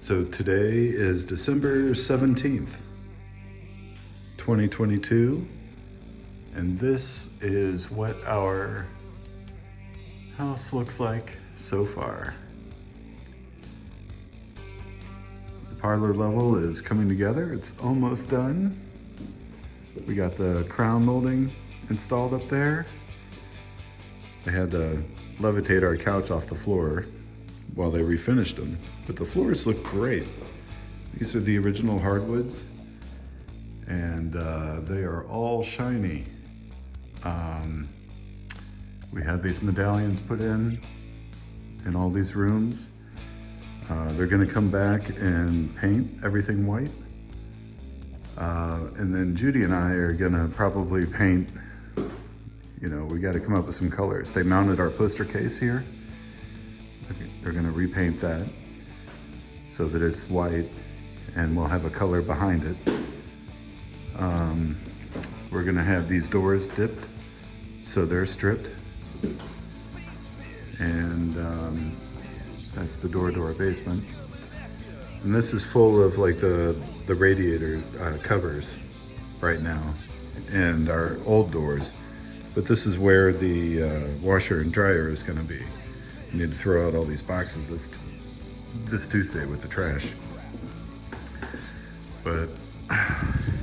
So today is December 17th, 2022, and this is what our house looks like so far. The parlor level is coming together. It's almost done. We got the crown molding installed up there. I had to levitate our couch off the floor while they refinished them, but the floors look great. These are the original hardwoods, and they are all shiny. We had these medallions put in all these rooms. They're gonna come back and paint everything white. And then Judy and I are gonna probably paint, we gotta come up with some colors. They mounted our poster case here. They're gonna repaint that so that it's white and we'll have a color behind it. We're gonna have these doors dipped so they're stripped. And that's the door to our basement. And this is full of like the radiator covers right now and our old doors. But this is where the washer and dryer is gonna be. We need to throw out all these boxes this Tuesday with the trash. But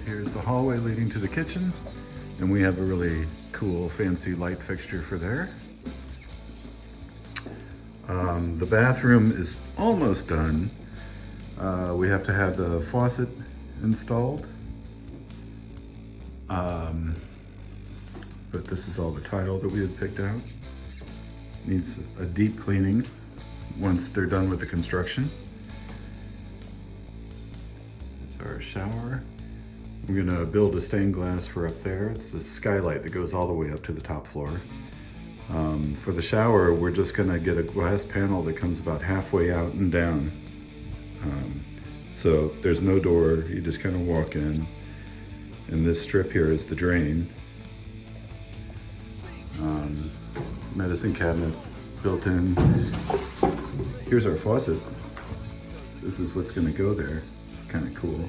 here's the hallway leading to the kitchen, and we have a really cool fancy light fixture for there. The bathroom is almost done. We have to have the faucet installed. But this is all the tile that we had picked out. Needs a deep cleaning once they're done with the construction. It's our shower. We're gonna build a stained glass for up there. It's a skylight that goes all the way up to the top floor. For the shower, we're just gonna get a glass panel that comes about halfway out and down. So there's no door, you just kind of walk in. And this strip here is the drain. Medicine cabinet built in. Here's our faucet. This is what's gonna go there. It's kind of cool.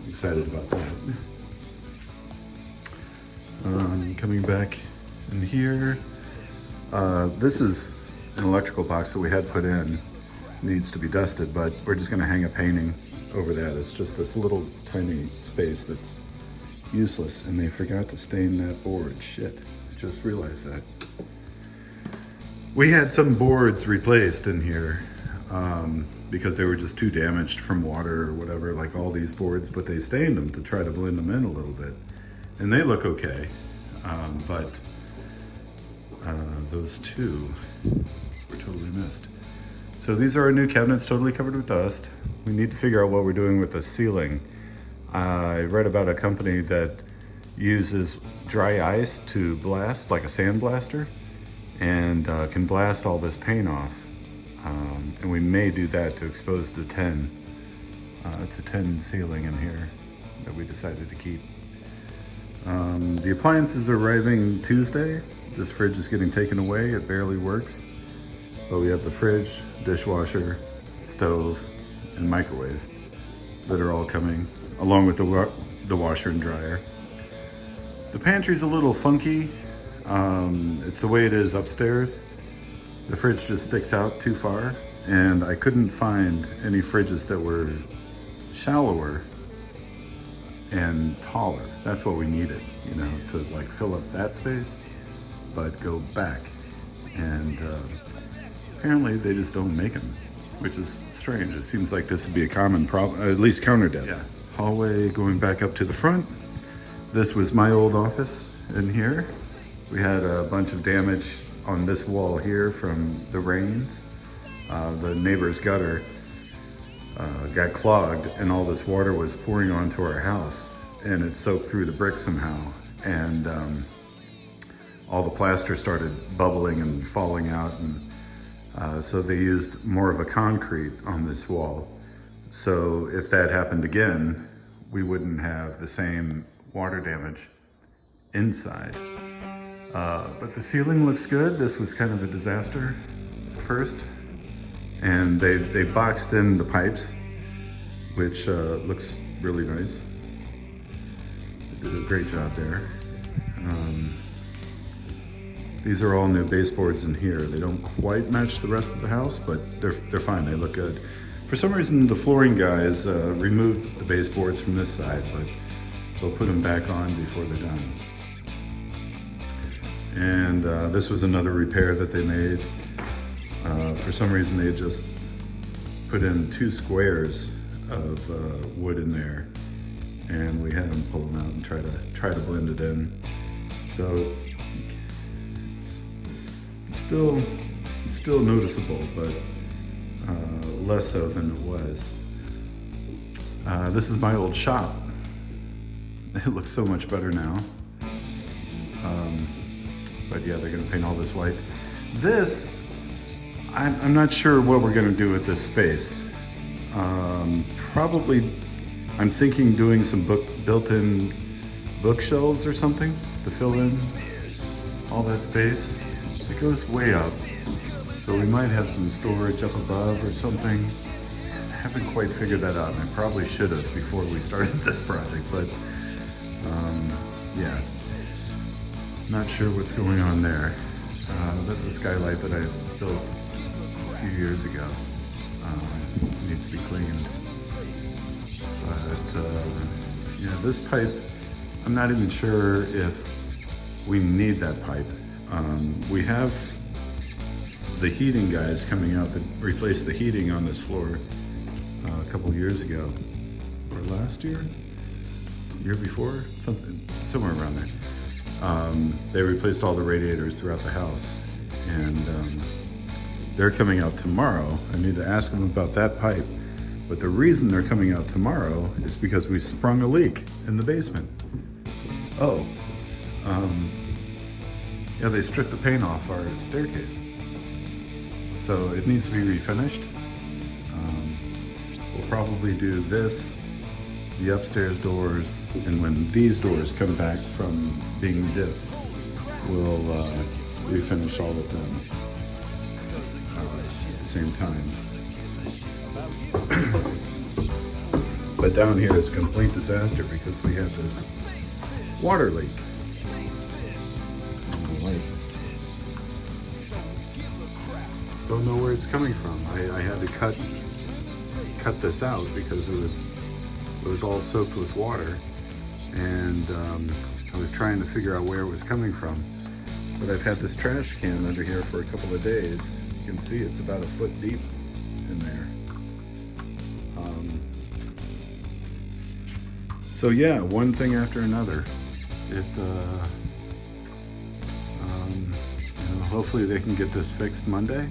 Excited about that. Coming back in here, this is an electrical box that we had put in. Needs to be dusted, but we're just gonna hang a painting over that. It's just this little tiny space that's useless, and they forgot to stain that board. Shit, just realized that. We had some boards replaced in here because they were just too damaged from water or whatever, like all these boards, but they stained them to try to blend them in a little bit. And they look okay, but those two were totally missed. So these are our new cabinets, totally covered with dust. We need to figure out what we're doing with the ceiling. I read about a company that uses dry ice to blast, like a sand blaster, and can blast all this paint off. And we may do that to expose the 10. It's a 10 ceiling in here that we decided to keep. The appliances are arriving Tuesday. This fridge is getting taken away, it barely works. But we have the fridge, dishwasher, stove, and microwave that are all coming, along with the washer and dryer. The pantry's a little funky. It's the way it is upstairs. The fridge just sticks out too far, and I couldn't find any fridges that were shallower and taller. That's what we needed, to like fill up that space, but go back. And apparently they just don't make them, which is strange. It seems like this would be a common problem, at least counter depth. Yeah. Hallway going back up to the front. This was my old office in here. We had a bunch of damage on this wall here from the rains. The neighbor's gutter got clogged, and all this water was pouring onto our house, and it soaked through the brick somehow. And all the plaster started bubbling and falling out, and so they used more of a concrete on this wall. So if that happened again, we wouldn't have the same water damage inside. But the ceiling looks good. This was kind of a disaster at first. And they boxed in the pipes, which looks really nice. They did a great job there. These are all new baseboards in here. They don't quite match the rest of the house, but they're fine. They look good. For some reason, the flooring guys removed the baseboards from this side, but they'll put them back on before they're done. And this was another repair that they made. For some reason, they just put in 2 squares of wood in there, and we had them pull them out and try to blend it in. So it's still noticeable, but less so than it was. This is my old shop. It looks so much better now. But yeah, they're gonna paint all this white. This, I'm not sure what we're gonna do with this space. Probably, I'm thinking doing some built-in bookshelves or something to fill in all that space. It goes way up, so we might have some storage up above or something. I haven't quite figured that out, and I probably should have before we started this project, but yeah, not sure what's going on there. That's a skylight that I built a few years ago. Needs to be cleaned. But yeah, this pipe, I'm not even sure if we need that pipe. We have the heating guys coming out that replaced the heating on this floor a couple years ago, or last year, year before, somewhere around there. They replaced all the radiators throughout the house, and they're coming out tomorrow. I need to ask them about that pipe, but the reason they're coming out tomorrow is because we sprung a leak in the basement. Oh, yeah, they stripped the paint off our staircase, so it needs to be refinished. We'll probably do this, the upstairs doors, and when these doors come back from being dipped, we'll refinish all of them at the same time. But down here is a complete disaster because we have this water leak. Don't know where it's coming from. I had to cut this out because it was all soaked with water, and I was trying to figure out where it was coming from. But I've had this trash can under here for a couple of days. You can see it's about 1 foot deep in there. So yeah, one thing after another. It you know, hopefully they can get this fixed Monday,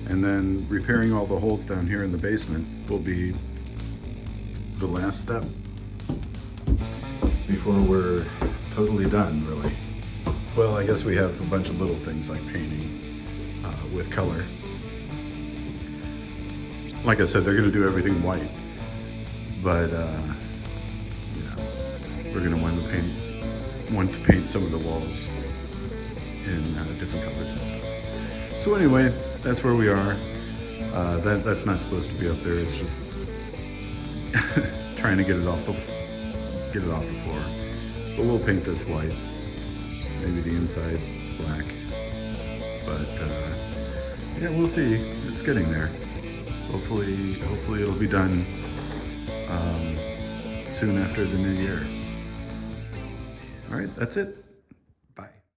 and then repairing all the holes down here in the basement will be the last step before we're totally done, really. Well, I guess we have a bunch of little things like painting with color. Like I said, they're gonna do everything white, but you know, we're gonna want to paint some of the walls in different colors and stuff. So anyway, that's where we are. That's not supposed to be up there. It's just trying to get it off the floor. But we'll paint this white, maybe the inside black. But yeah, we'll see. It's getting there. Hopefully it'll be done soon after the new year. All right, that's it.